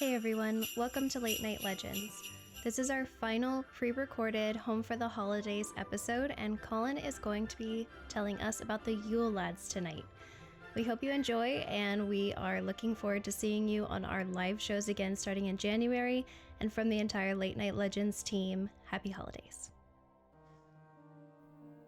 Hey everyone, welcome to Late Night Legends. This is our final pre-recorded Home for the Holidays episode, and Colin is going to be telling us about the Yule Lads tonight. We hope you enjoy, and we are looking forward to seeing you on our live shows again starting in January, and from the entire Late Night Legends team, happy holidays.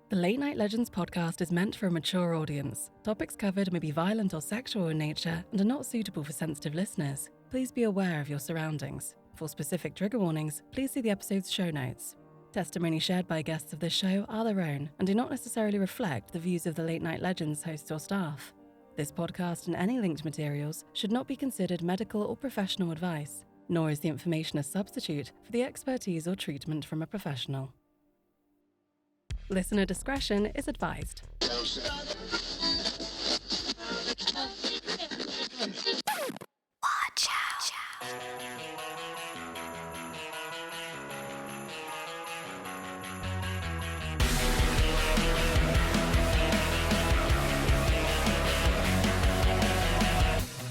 The Late Night Legends podcast is meant for a mature audience. Topics covered may be violent or sexual in nature and are not suitable for sensitive listeners. Please be aware of your surroundings. For specific trigger warnings, please see the episode's show notes. Testimony shared by guests of this show are their own and do not necessarily reflect the views of the Late Night Legends hosts or staff. This podcast and any linked materials should not be considered medical or professional advice, nor is the information a substitute for the expertise or treatment from a professional. Listener discretion is advised. Watch out.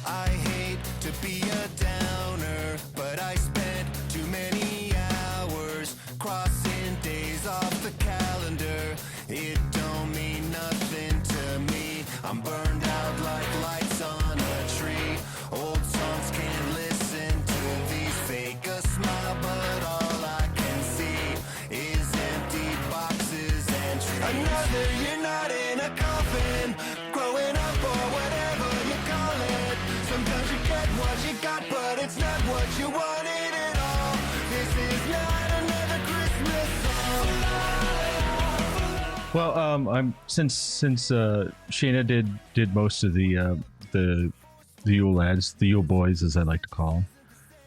I hate to be a downer, but I spent too many hours crossing days off the calendar. It don't mean nothing to me. I'm burned out like lights on a tree. Old songs can't listen to these. Fake a smile, but all I can see is empty boxes and trees. Another year not in a coffin, growing up or whatever you call it. Sometimes you get what you got, but it's not what you wanted at all. This is not another Christmas song. Well, I'm since Shayna did most of the Yule Lads, the Yule Boys, as I like to call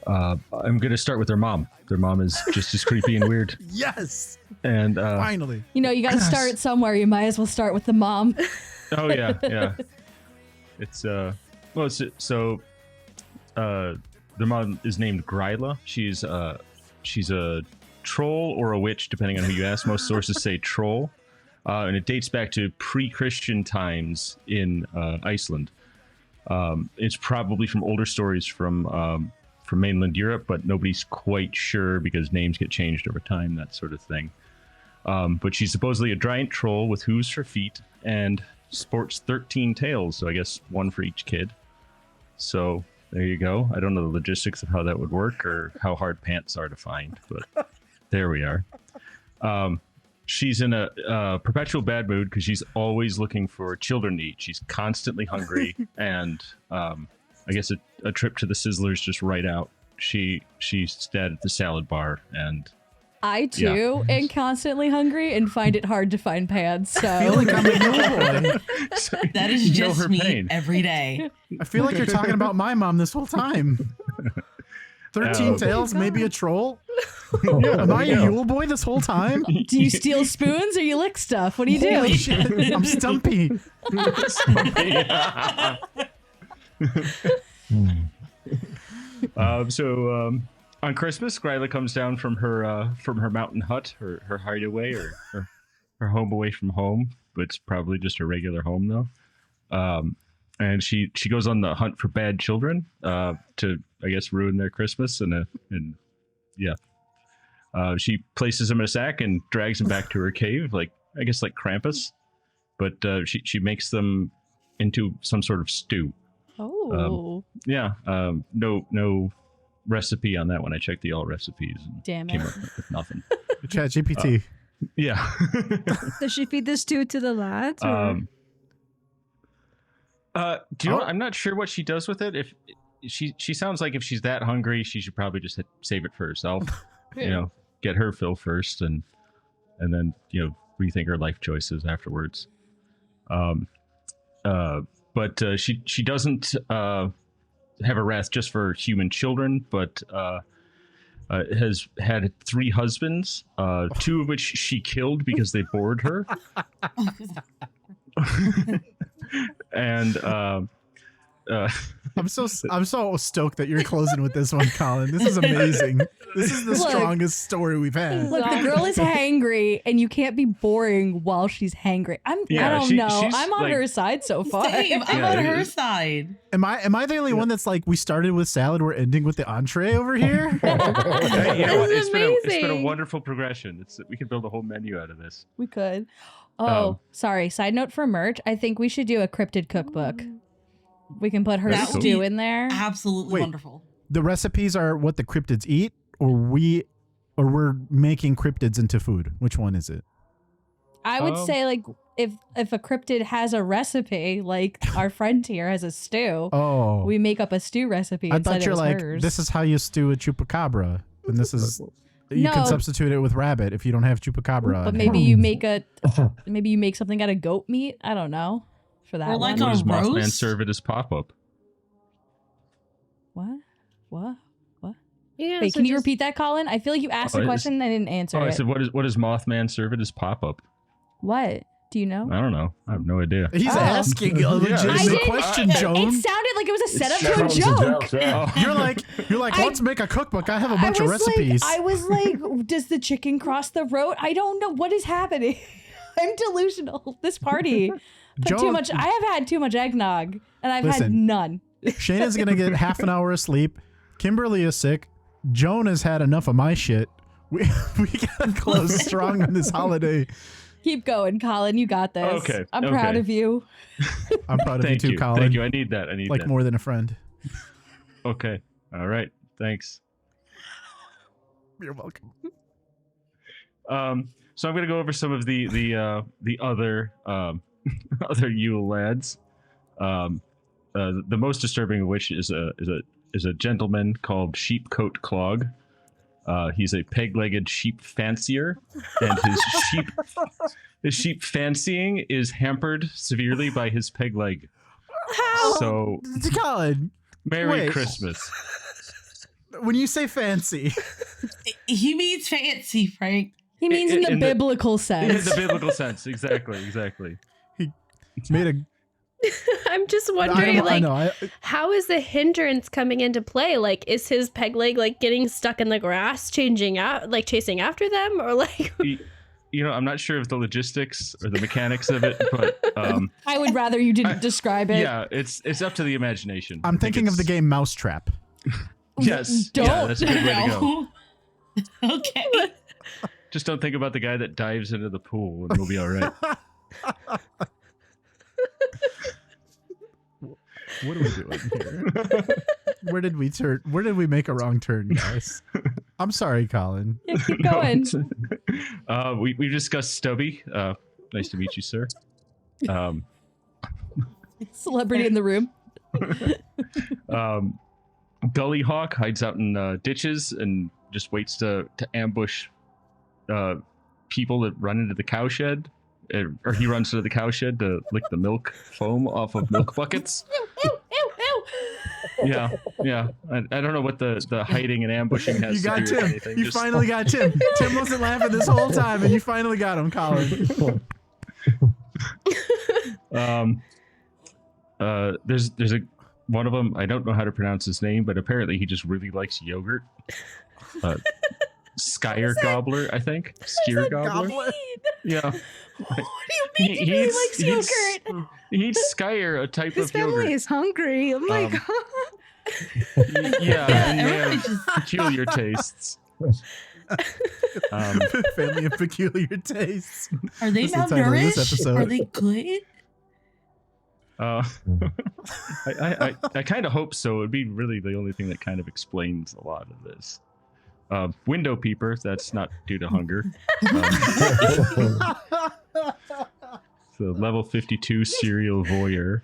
them. I'm going to start with their mom. Their mom is just as creepy and weird. Yes. And Finally. You know, you got to start somewhere. You might as well start with the mom. oh yeah. It's their mom is named Gryla. She's a troll or a witch, depending on who you ask. Most sources say troll. And it dates back to pre-Christian times in Iceland. It's probably from older stories from mainland Europe, but nobody's quite sure because names get changed over time, that sort of thing. But she's supposedly a giant troll with hooves for feet and sports 13 tails, so I guess one for each kid. So there you go. I don't know the logistics of how that would work or how hard pants are to find, but there we are. She's in a perpetual bad mood because she's always looking for children to eat. She's constantly hungry, and I guess a trip to the Sizzler's just right out. She's dead at the salad bar, and I too am constantly hungry and find it hard to find pants. So I feel like I'm a Yule boy. so That is you know just her me pain. every day. I feel like you're talking about my mom this whole time. 13 tails, maybe a troll? Am I a Yule boy this whole time? do you steal spoons or you lick stuff? What do you do? Holy shit, I'm stumpy. On Christmas, Gryla comes down from her mountain hut, her hideaway, or her home away from home, but it's probably just a regular home though. And she goes on the hunt for bad children to, I guess, ruin their Christmas, she places them in a sack and drags them back to her cave, like Krampus, but she makes them into some sort of stew. Oh, No recipe on that one. I checked the all recipes and damn came it. up with nothing. Chat GPT. Yeah. Does she feed this stew to the lads? Or? Do you know? I'm not sure what she does with it. If she sounds like if she's that hungry, she should probably just save it for herself. Get her fill first, and then rethink her life choices afterwards. But she doesn't have a wrath just for human children, but has had 3 husbands, 2 of which she killed because they bored her. And I'm so stoked that you're closing with this one, Colin. This is amazing. This is the strongest story we've had. Look, the girl is hangry, and you can't be boring while she's hangry. I don't know. I'm on her side so far. Same. I'm on her side. Am I the only one that's like, we started with salad, we're ending with the entree over here? Hey, you know what? This is It's been a amazing. wonderful progression. We could build a whole menu out of this. We could. Oh, sorry. Side note for merch. I think we should do a cryptid cookbook. We can put her That'd be stew cool. in there. Absolutely Wait. wonderful. The recipes are what the cryptids eat, or we're making cryptids into food. Which one is it? I would say like if a cryptid has a recipe, like our friend here has a stew, Oh, we make up a stew recipe. I and thought said it you're was like, hers. this is how you stew a chupacabra, and this is you No. can substitute it with rabbit if you don't have chupacabra. But on maybe hand. you make something out of goat meat. I don't know for that Or like one. What does Mothman roast? serve at his pop-up? What? Yeah, Wait, so can you just- repeat that, Colin? I feel like you asked Oh, a it's- question and I didn't answer Oh, I it. said, what does Mothman serve at his pop-up? What? Do you know? I don't know. I have no idea. He's asking a I legitimate didn't- question, It Joan. sounded like it was a setup to a Sounds joke. yeah. You're like, I- let's make a cookbook. I have a I bunch of was recipes. like, does the chicken cross the road? I don't know what is happening. I'm delusional. This party. Joan- I have had too much eggnog, and I've had Listen. none. Shayna's gonna get half an hour of sleep. Kimberly is sick. Joan has had enough of my shit. We gotta close strong on this holiday. Keep going, Colin. You got this. Okay, I'm proud okay. of you. I'm proud of Thank you you. too, Colin. Thank you. I need that. I need like that. more than a friend. Okay. All right. Thanks. You're welcome. So I'm gonna go over some of the other other Yule Lads. The most disturbing of which is a gentleman called Sheepcoat Clog. He's a peg-legged sheep fancier, and his sheep fancying is hampered severely by his peg leg. So, Colin, Merry wait. Christmas. When you say fancy, He means fancy, Frank. He means in the in the- biblical In sense. the biblical sense, exactly. made a. I'm just I wondering, know, I like, know. how is the hindrance coming into play? Like, is his peg leg like getting stuck in the grass, chasing after them, or like? I'm not sure of the logistics or the mechanics of it, but I would rather you didn't describe it. yeah, it's up to the imagination. I'm I think thinking of the it's- game Mousetrap. Yes, Don't. yeah, that's a good way to go. No. Okay. Just don't think about the guy that dives into the pool, and we'll be all right. What are we doing here? Where did we turn? Where did we make a wrong turn, guys? I'm sorry, Colin. Yeah, keep going. We discussed Stubby. Nice to meet you, sir. Celebrity in the room. Gully Hawk hides out in ditches and just waits to ambush people that run into the cowshed. Or he runs into the cowshed to lick the milk foam off of milk buckets. Ew, ew, ew. Yeah. I don't know what the hiding and ambushing has You got to do with Tim. anything. You Just- finally got Tim. Tim wasn't laughing this whole time, and you finally got him, Colin. There's a one of them. I don't know how to pronounce his name, but apparently he just really likes yogurt. Skyer Gobbler, I think. Skier Gobbler. Yeah. What do you mean he really likes yogurt? He eats Skyer, a type His of family yogurt. is hungry. Oh my god. Yeah, and they everybody have just- peculiar tastes. Family of peculiar tastes. Are they That's the title of this malnourished? episode. Are they good? I kind of hope so. It'd be really the only thing that kind of explains a lot of this. Window peeper, that's not due to hunger. So level 52 serial voyeur.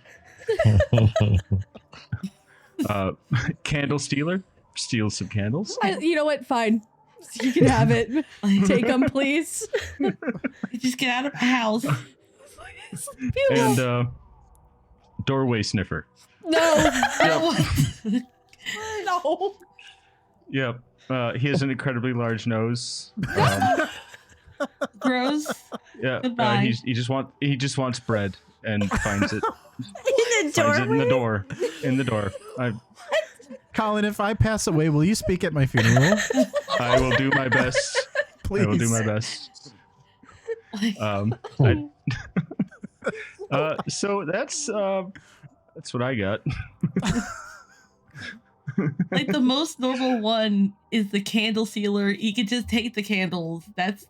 Candle stealer, steals some candles. You know what? Fine. You can have it. Take them, please. Just get out of my house. And doorway sniffer. No. Yep. No. Yep. He has an incredibly large nose. Gross. Yeah. Goodbye. He just wants bread and finds it. In the Finds it in the doorway? door. In the door. Colin, if I pass away, will you speak at my funeral? I will do my best. Please. I will do my best. So that's what I got. Like the most normal one is the candle sealer. You can just take the candles. That's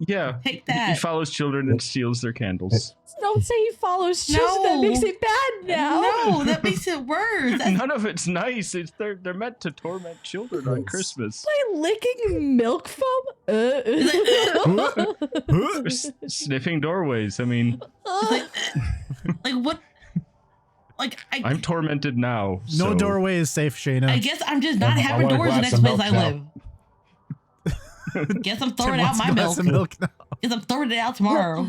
take that. He follows children and steals their candles. Don't say he follows children. That makes it bad now. No, that makes it worse. None of it's nice. They're meant to torment children on Christmas. By licking milk foam? Sniffing doorways. I mean, like what? Like I'm tormented now. No so. doorway is safe, Shayna. I guess I'm just not having doors the next place I live. Guess I'm throwing out my milk. Guess I'm throwing it out tomorrow.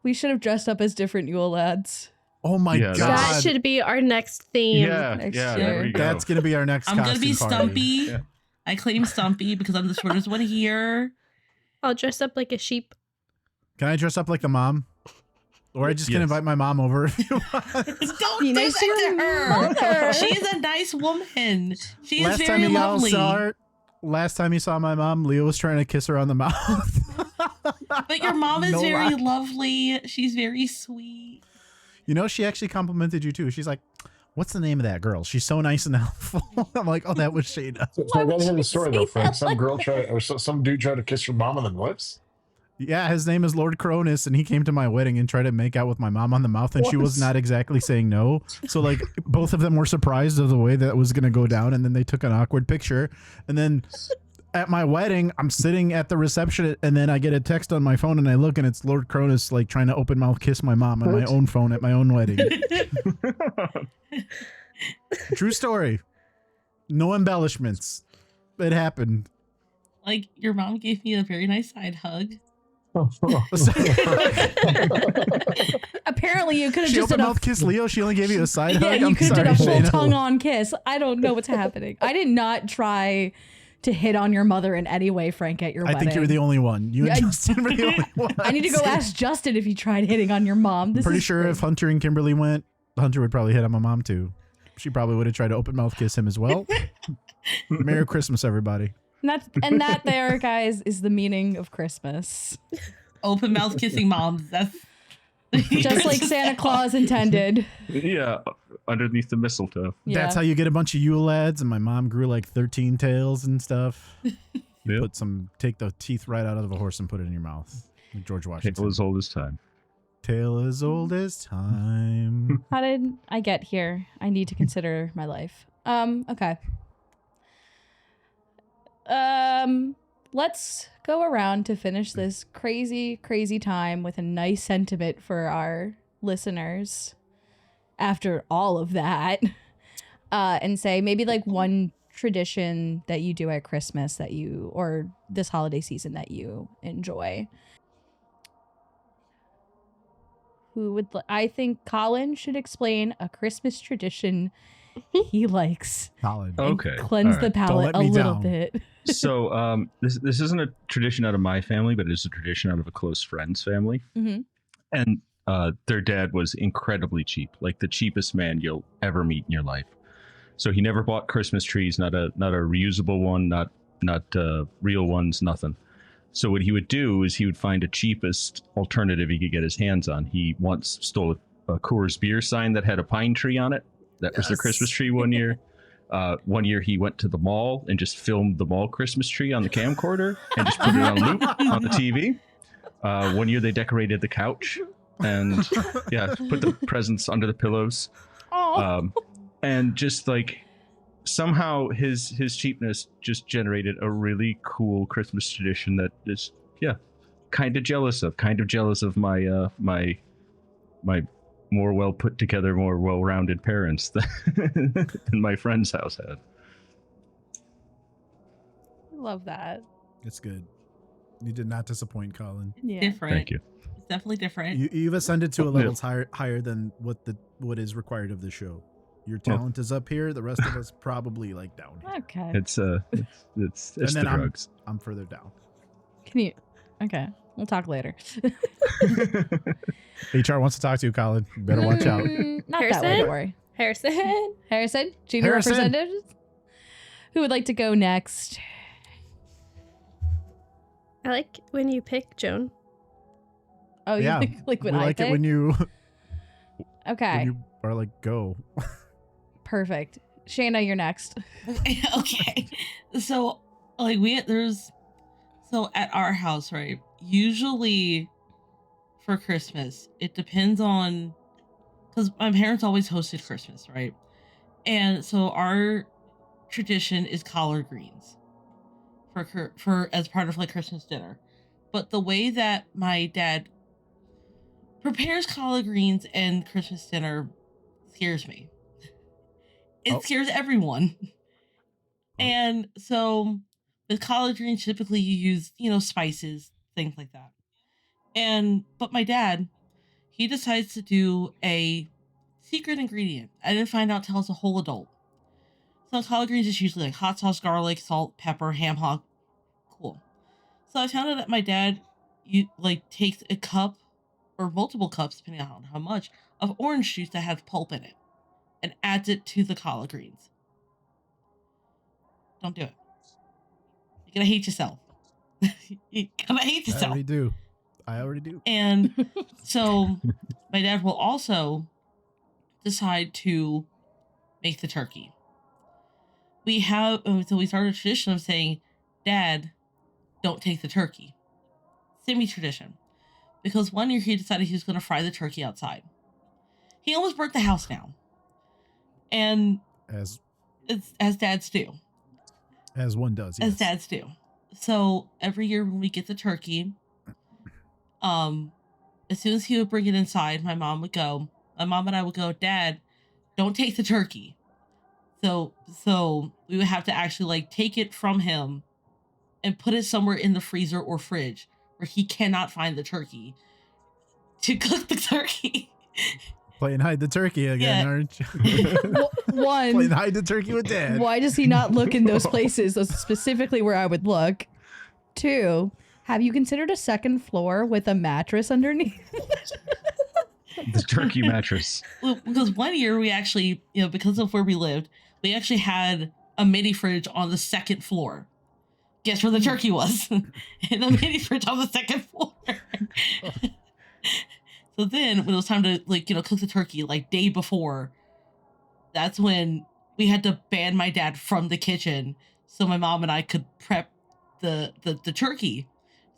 We should have dressed up as different Yule Lads. Oh my god. That should be our next theme. Next year. There we go. That's gonna be our next I'm gonna be costume party. Stumpy. Yeah. I claim Stumpy because I'm the shortest one here. I'll dress up like a sheep. Can I dress up like the mom? Or I just can invite my mom over if you want. Don't be nice to her. She's a nice woman. She is very lovely. Last time you saw my mom, Leo was trying to kiss her on the mouth. But your mom is very lovely. She's very sweet. You know, she actually complimented you too. She's like, "What's the name of that girl? She's so nice and helpful." I'm like, "Oh, that was Shayna." So I gotta hear the story though, Frank. Some dude tried to kiss your mom on the lips. Yeah, his name is Lord Cronus, and he came to my wedding and tried to make out with my mom on the mouth, and she was not exactly saying no. So, like, both of them were surprised of the way that was going to go down, and then they took an awkward picture. And then at my wedding, I'm sitting at the reception, and then I get a text on my phone, and I look, and it's Lord Cronus, like, trying to open mouth kiss my mom on my own phone at my own wedding. True story. No embellishments. It happened. Like, your mom gave me a very nice side hug. Apparently, you could have just did open mouth kiss Leo. She only gave you a side hug. Yeah, you could have did a full tongue-on kiss. I don't know what's happening. I did not try to hit on your mother in any way, Frank, at your wedding. I think you were the only one. You and Justin were the only ones. I need to go ask Justin if he tried hitting on your mom. I'm pretty sure if Hunter and Kimberly went, Hunter would probably hit on my mom too. She probably would have tried to open mouth kiss him as well. Merry Christmas, everybody. And that there, guys, is the meaning of Christmas. Open mouth kissing moms. That's just like Santa Claus intended. Yeah, underneath the mistletoe. Yeah. That's how you get a bunch of Yule Lads. And my mom grew like 13 tails and stuff. Yep. Take the teeth right out of a horse and put it in your mouth. Like George Washington. Tail as old as time. Tail as old as time. How did I get here? I need to consider my life. Okay. Let's go around to finish this crazy, crazy time with a nice sentiment for our listeners after all of that. And say maybe like one tradition that you do at Christmas that you, or this holiday season that you enjoy. I think Colin should explain a Christmas tradition he likes. Colin. Okay. Cleanse the palate a little bit. So this isn't a tradition out of my family, but it's a tradition out of a close friend's family. Mm-hmm. And their dad was incredibly cheap, like the cheapest man you'll ever meet in your life. So he never bought Christmas trees, not a reusable one, not real ones, nothing. So what he would do is he would find a cheapest alternative he could get his hands on. He once stole a Coors beer sign that had a pine tree on it. That was their Christmas tree one year. One year he went to the mall and just filmed the mall Christmas tree on the camcorder and just put it on loop on the TV. One year they decorated the couch and put the presents under the pillows. And just like somehow his cheapness just generated a really cool Christmas tradition that is kind of jealous of my my more well put together, more well-rounded parents than my friend's house had. I love that. It's good. You did not disappoint, Colin. Yeah. Different. Thank you. It's definitely different. You've ascended to a level higher than what is required of the show. Your talent is up here. The rest of us probably like down here. Okay. It's the drugs. I'm further down. Can you? Okay. We'll talk later. HR wants to talk to you, Colin. You better watch out. Not that way, don't worry. Harrison? Junior representative? Who would like to go next? I like when you pick, Joan. Oh, yeah. You like when we I like pick? it when you Okay. when you are like, go. Perfect. Shayna, you're next. Okay. So like so at our house, right? Usually for Christmas, it depends on, because my parents always hosted Christmas, right? And so our tradition is collard greens for as part of like Christmas dinner. But the way that my dad prepares collard greens and Christmas dinner scares me. It scares everyone. And so with collard greens, typically you use, spices, things like that. But my dad, he decides to do a secret ingredient. I didn't find out till I was a whole adult. So collard greens is usually like hot sauce, garlic, salt, pepper, ham hock. Cool. So I found out that my dad takes a cup or multiple cups, depending on how much, of orange juice that has pulp in it and adds it to the collard greens. Don't do it. You're gonna hate yourself. You're gonna hate yourself. I already do. And so my dad will also decide to make the turkey. We started a tradition of saying, Dad, don't take the turkey. Semi-tradition. Because one year he decided he was going to fry the turkey outside. He almost burnt the house down. And as dads do. As one does, yes. As dads do. So every year when we get the turkey, as soon as he would bring it inside, my mom and I would go, Dad, don't take the turkey. So we would have to actually take it from him and put it somewhere in the freezer or fridge where he cannot find the turkey to cook the turkey. Playing hide the turkey again, aren't you? One. Playing hide the turkey with Dad. Why does he not look in those places? Those specifically where I would look. 2, have you considered a second floor with a mattress underneath? The turkey mattress. Well, because one year we actually, because of where we lived, we actually had a mini fridge on the second floor. Guess where the turkey was? In the mini fridge on the second floor. So then when it was time to cook the turkey day before, that's when we had to ban my dad from the kitchen so my mom and I could prep the turkey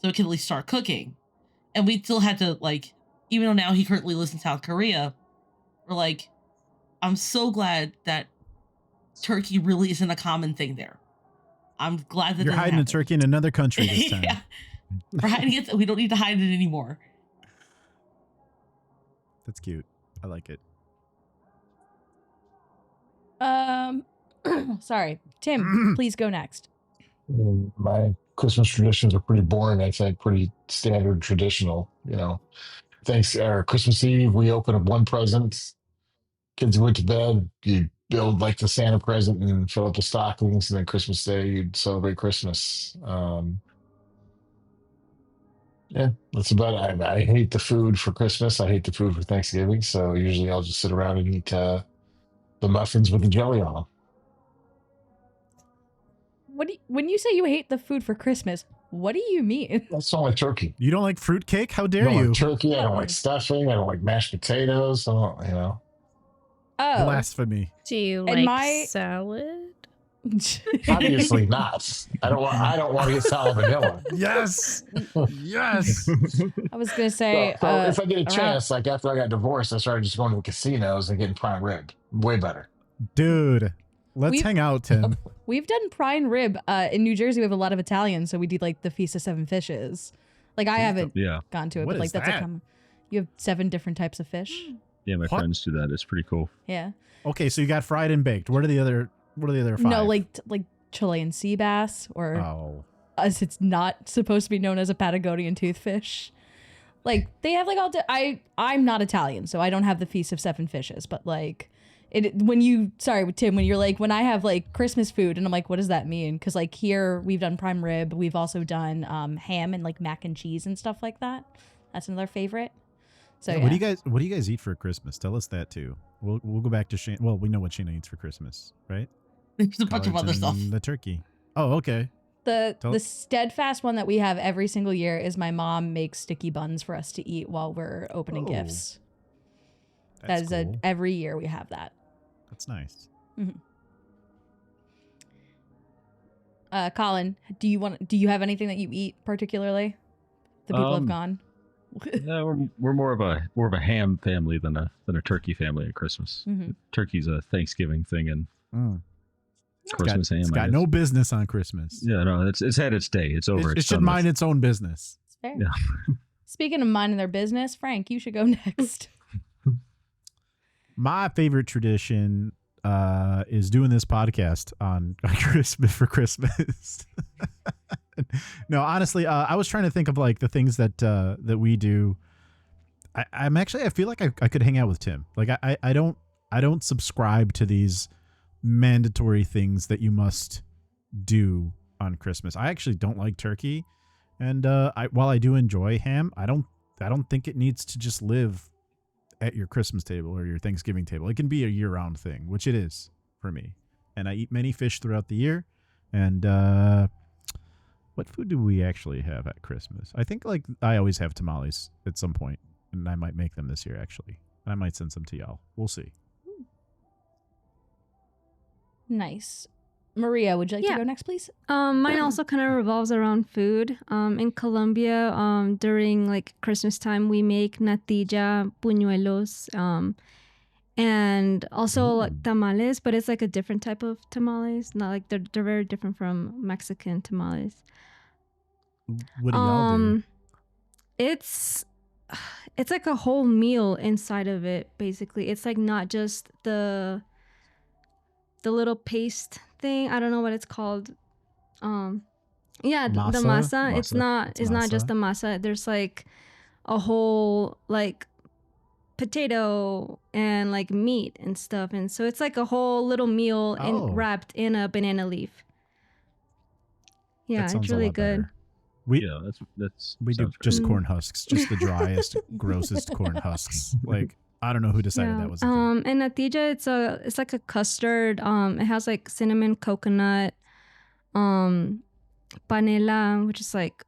so it could at least start cooking. And we still had to even though now he currently lives in South Korea, we're I'm so glad that turkey really isn't a common thing there. I'm glad that you're hiding a turkey in another country this time. Yeah. We're hiding it. We don't need to hide it anymore. That's cute. I like it. Sorry. Tim, please go next. My Christmas traditions are pretty boring. I think pretty standard traditional, Thanks. Christmas Eve, we open up one present. Kids went to bed. You build the Santa present and fill up the stockings, and then Christmas Day, you'd celebrate Christmas. Yeah, that's about it. I hate the food for Christmas. I hate the food for Thanksgiving. So usually I'll just sit around and eat the muffins with the jelly on them. When you say you hate the food for Christmas, what do you mean? That's not like turkey. You don't like fruitcake? How dare I don't you? like turkey. I don't like stuffing. I don't like mashed potatoes. I don't. Oh. Blasphemy. Do you And like salad? Obviously not. I don't want to get salad vanilla. Yes. Yes. I was gonna say so if I get a chance, after I got divorced, I started just going to the casinos and getting prime rib. Way better. Dude, let's hang out, Tim. We've done prime rib. In New Jersey, we have a lot of Italians, so we do the Feast of Seven Fishes. I haven't gone to it, what but is that's that? you have 7 different types of fish. Yeah, my friends do that. It's pretty cool. Yeah. Okay, so you got fried and baked. What are the other 5? No, like Chilean sea bass, or as it's not supposed to be known as a Patagonian toothfish. They have all. I'm not Italian, so I don't have the Feast of Seven Fishes, but when you're like, when I have like Christmas food and I'm like, what does that mean? Because like here we've done prime rib, we've also done ham and like mac and cheese and stuff like that. That's another favorite. So yeah, what do you guys eat for Christmas? Tell us that too. We'll go back to Shane. Well, we know what Shayna eats for Christmas, right? There's a bunch of other Cards stuff. and the turkey. Oh, okay. The steadfast one that we have every single year is my mom makes sticky buns for us to eat while we're opening gifts. That is cool. every year we have that. That's nice. Mm-hmm. Colin, do you have anything that you eat particularly? The people have gone. Yeah, we're more of a ham family than a turkey family at Christmas. Mm-hmm. Turkey's a Thanksgiving thing, and Christmas ham. It's got no business on Christmas. Yeah, no, it's had its day. It's over. It should mind its own business. It's fair. Yeah. Speaking of minding their business, Frank, you should go next. My favorite tradition is doing this podcast on Christmas for Christmas. No, honestly, I was trying to think of like the things that we do. I feel like I could hang out with Tim. Like I don't subscribe to these mandatory things that you must do on Christmas. I actually don't like turkey, and while I do enjoy ham, I don't think it needs to just live at your Christmas table or your Thanksgiving table. It can be a year-round thing, which it is for me. And I eat many fish throughout the year. And what food do we actually have at Christmas? I think like I always have tamales at some point, and I might make them this year actually. And I might send some to y'all. We'll see. Nice. Maria, would you like to go next, please? Mine also kind of revolves around food. In Colombia, during like Christmas time, we make natilla, buñuelos, and also like tamales, but it's like a different type of tamales. Not like they're very different from Mexican tamales. What do y'all do? It's like a whole meal inside of it. Basically, it's like not just the little paste thing. I don't know what it's called. The masa. It's not just the masa. There's like a whole like potato and like meat and stuff, and so it's like a whole little meal wrapped in a banana leaf. Yeah, it's really good. We do just corn husks, just the driest, grossest corn husks. Like I don't know who decided that was. And natilla, it's like a custard. It has like cinnamon, coconut, panela, which is like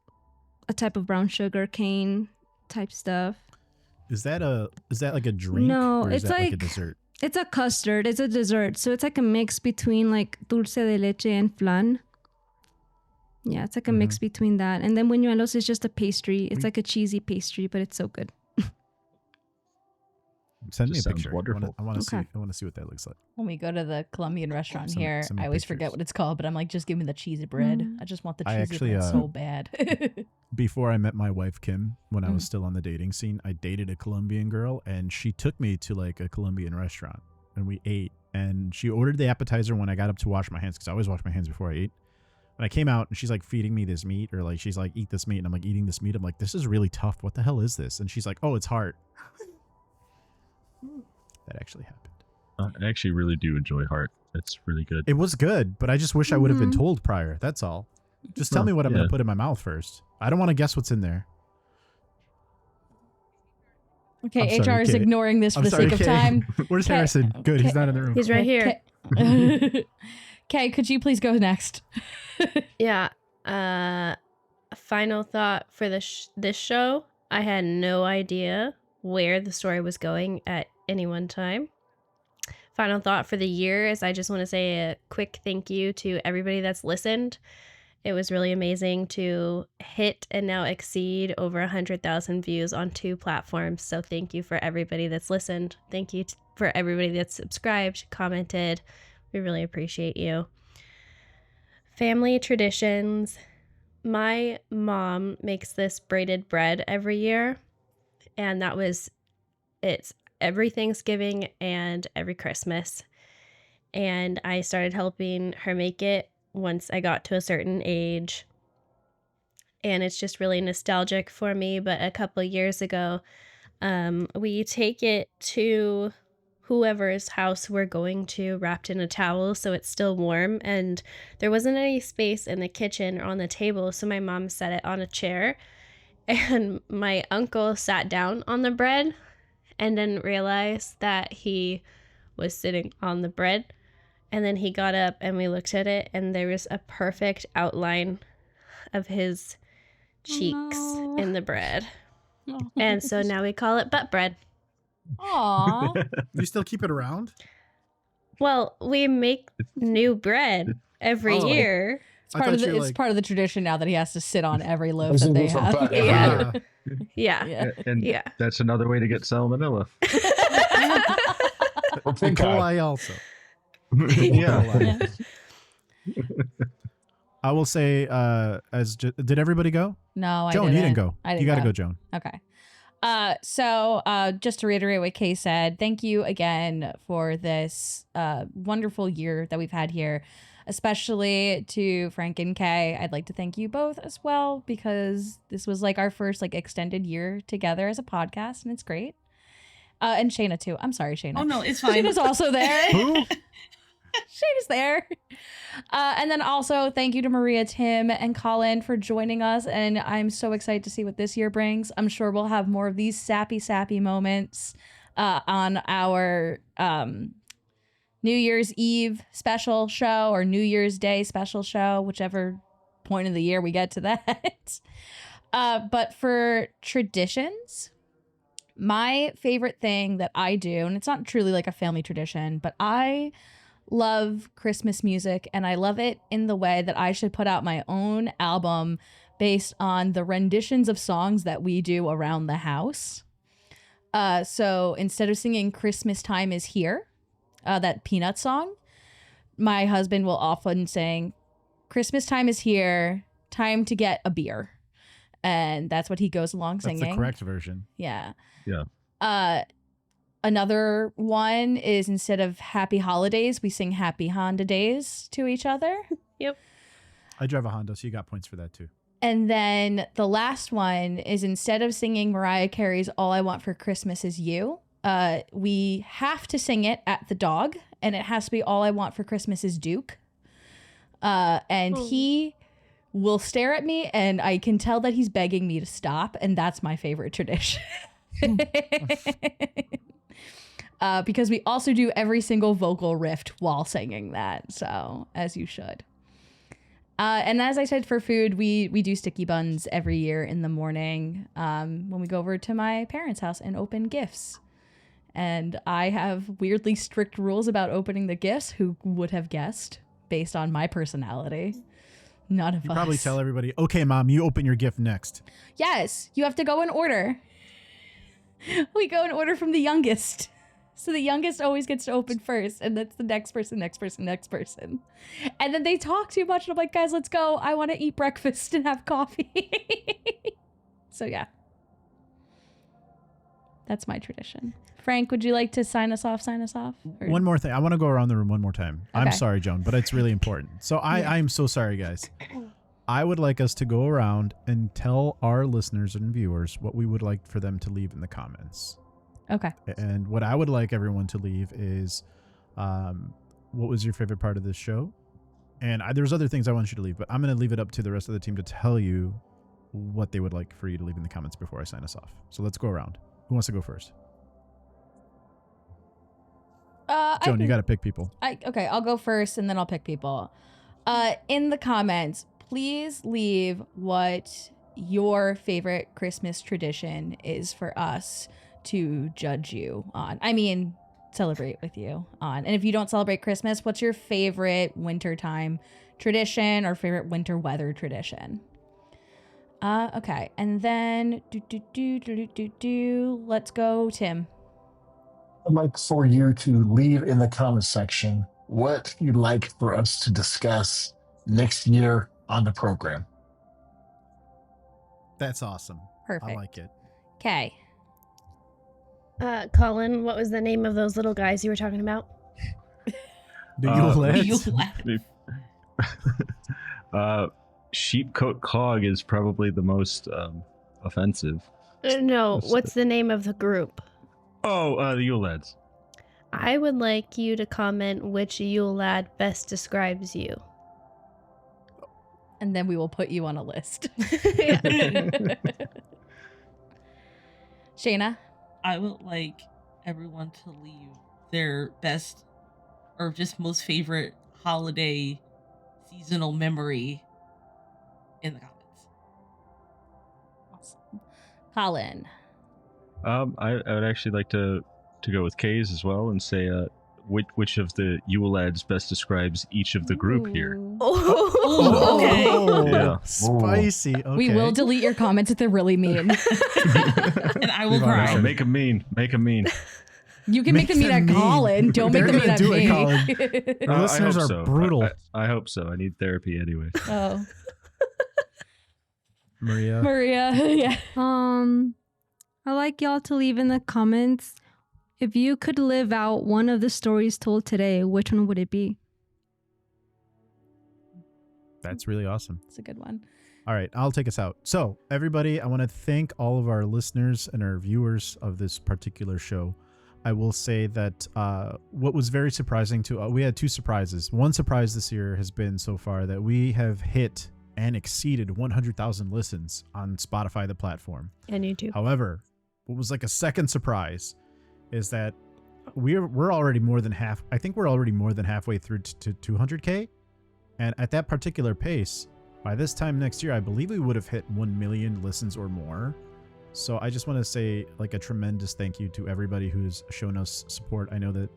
a type of brown sugar cane type stuff. Is that like a drink? No, or is it's that like a dessert. It's a custard. It's a dessert. So it's like a mix between like dulce de leche and flan. Yeah, it's like a mix between that. And then buñuelos is just a pastry. It's like a cheesy pastry, but it's so good. Send me a picture. Wonderful. I want to see what that looks like. When we go to the Colombian restaurant here, send me I always pictures. forget what it's called, but I'm like, just give me the cheesy bread. I just want the cheesy actually, bread so bad. Before I met my wife Kim, when I was still on the dating scene, I dated a Colombian girl, and she took me to like a Colombian restaurant, and we ate. And she ordered the appetizer when I got up to wash my hands, because I always wash my hands before I eat. When I came out, and she's like feeding me this meat, or like she's like, eat this meat, and I'm like eating this meat. I'm like, this is really tough. What the hell is this? And she's like, oh, it's heart. That actually happened. I actually really do enjoy heart. It's really good. It was good, but I just wish I would have been told prior. That's all. Just tell me what I'm going to put in my mouth first. I don't want to guess what's in there. Okay, HR is ignoring this for the sake of time. Where's Harrison? Good, he's not in the room. He's right here. Kay, could you please go next? Yeah. Final thought for this show. I had no idea where the story was going at any one time. Final thought for the year is I just want to say a quick thank you to everybody that's listened. It was really amazing to hit and now exceed over 100,000 views on 2 platforms. So thank you for everybody that's listened. Thank you for everybody that's subscribed, commented. We really appreciate you. Family traditions. My mom makes this braided bread every year. And it's every Thanksgiving and every Christmas. And I started helping her make it once I got to a certain age. And it's just really nostalgic for me. But a couple of years ago, we take it to whoever's house we're going to wrapped in a towel so it's still warm. And there wasn't any space in the kitchen or on the table, so my mom set it on a chair. And my uncle sat down on the bread and didn't realize that he was sitting on the bread. And then he got up and we looked at it, and there was a perfect outline of his cheeks in the bread. And so now we call it butt bread. Aw. You still keep it around? Well, we make new bread every year. It's part of the tradition now that he has to sit on every loaf Every that they single have. butt. Yeah. Yeah. Yeah. And Yeah. that's another way to get salmonella. Or And pink eye. coli also. Yeah. I will say, did everybody go? No, I Joan, didn't. you didn't go. I didn't You got to go, Joan. Okay. So just to reiterate what Kay said, thank you again for this wonderful year that we've had here, especially to Frank and Kay. I'd like to thank you both as well, because this was like our first like extended year together as a podcast, and it's great. And Shayna too. I'm sorry, Shayna. Oh no, it's fine. Shayna's also there. Who? Shayna's there. And then also thank you to Maria, Tim, and Colin for joining us. And I'm so excited to see what this year brings. I'm sure we'll have more of these sappy moments on our New Year's Eve special show or New Year's Day special show, whichever point of the year we get to that. But for traditions, my favorite thing that I do, and it's not truly like a family tradition, but I love Christmas music, and I love it in the way that I should put out my own album based on the renditions of songs that we do around the house. So instead of singing Christmas Time Is Here, that Peanut song, my husband will often sing Christmas Time Is Here, time to get a beer. And that's what he goes along singing. That's the correct version. Yeah. Yeah. Another one is instead of Happy Holidays, we sing Happy Honda Days to each other. Yep. I drive a Honda, so you got points for that too. And then the last one is instead of singing Mariah Carey's All I Want for Christmas Is You, we have to sing it at the dog, and it has to be All I Want for Christmas Is Duke. And he will stare at me, and I can tell that he's begging me to stop, and that's my favorite tradition. Because we also do every single vocal riff while singing that, so as you should. And as I said, for food, we do sticky buns every year in the morning when we go over to my parents' house and open gifts. And I have weirdly strict rules about opening the gifts. Who would have guessed, based on my personality? None of us. You probably tell everybody, okay, Mom, you open your gift next. Yes, you have to go in order. We go in order from the youngest. So the youngest always gets to open first, and that's the next person. And then they talk too much, and I'm like, guys, let's go. I want to eat breakfast and have coffee. So yeah. That's my tradition. Frank, would you like to sign us off? Or- One more thing. I want to go around the room one more time. I'm Okay. sorry, Joan, but it's really important. So I am so sorry, guys. I would like us to go around and tell our listeners and viewers what we would like for them to leave in the comments. Okay. And what I would like everyone to leave is what was your favorite part of this show? And there's other things I want you to leave, but I'm going to leave it up to the rest of the team to tell you what they would like for you to leave in the comments before I sign us off. So let's go around. Who wants to go first? Joan, you got to pick people. Okay, I'll go first, and then I'll pick people. In the comments, please leave what your favorite Christmas tradition is for us to judge you on. I mean, celebrate with you on. And if you don't celebrate Christmas, what's your favorite wintertime tradition or favorite winter weather tradition? Okay, and then let's go, Tim. I'd like for you to leave in the comment section what you'd like for us to discuss next year on the program. That's awesome. Perfect. I like it. Okay. Colin, what was the name of those little guys you were talking about? The Yule Lads? Sheepcoat Clog is probably the most offensive. No, what's the name of the group? Oh, the Yule Lads. I would like you to comment which Yule Lad best describes you. And then we will put you on a list. Yeah. Shayna? I would like everyone to leave their best or just most favorite holiday seasonal memory in the comments. Awesome. Colin? I would actually like to go with K's as well and say which of the Yule Lads best describes each of the group here. Oh, okay. Yeah. Spicy. Okay. We will delete your comments if they're really mean. And I will Leave on cry. action. Make them mean. Make them mean. You can make them mean at Colin. Don't make They're them mean gonna at do it, me. Colin. Our listeners I are hope so. brutal. I hope so. I need therapy anyway. Oh, Maria. Maria. Yeah. I'd like y'all to leave in the comments if you could live out one of the stories told today, which one would it be? That's really awesome. It's a good one. All right, I'll take us out. So, everybody, I want to thank all of our listeners and our viewers of this particular show. I will say that what was very surprising to we had two surprises. One surprise this year has been so far that we have hit and exceeded 100,000 listens on Spotify, the platform. And YouTube. However, what was like a second surprise is that we're already more than half. I think we're already more than halfway through to 200K, and at that particular pace, by this time next year, I believe we would have hit 1 million listens or more. So I just want to say like a tremendous thank you to everybody who's shown us support. I know that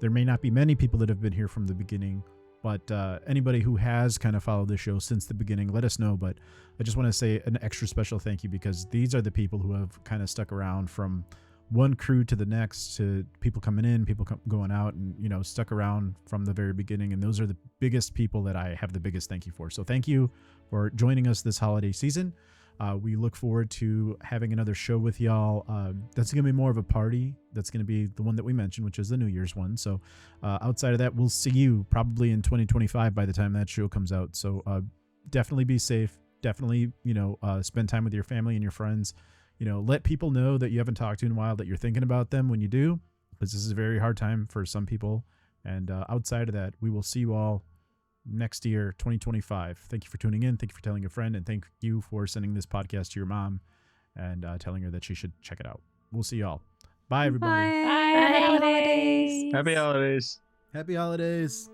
there may not be many people that have been here from the beginning, but anybody who has kind of followed the show since the beginning, let us know. But I just want to say an extra special thank you because these are the people who have kind of stuck around from one crew to the next, to people coming in, people going out, and, you know, stuck around from the very beginning. And those are the biggest people that I have the biggest thank you for. So thank you for joining us this holiday season. We look forward to having another show with y'all. That's going to be more of a party. That's going to be the one that we mentioned, which is the New Year's one. So outside of that, we'll see you probably in 2025 by the time that show comes out. So definitely be safe. Definitely, spend time with your family and your friends. Let people know that you haven't talked to in a while, that you're thinking about them when you do, because this is a very hard time for some people. And outside of that, we will see you all next year, 2025. Thank you for tuning in. Thank you for telling a friend. And thank you for sending this podcast to your mom and telling her that she should check it out. We'll see y'all. Bye, everybody. Bye. Happy holidays. Happy holidays. Happy holidays.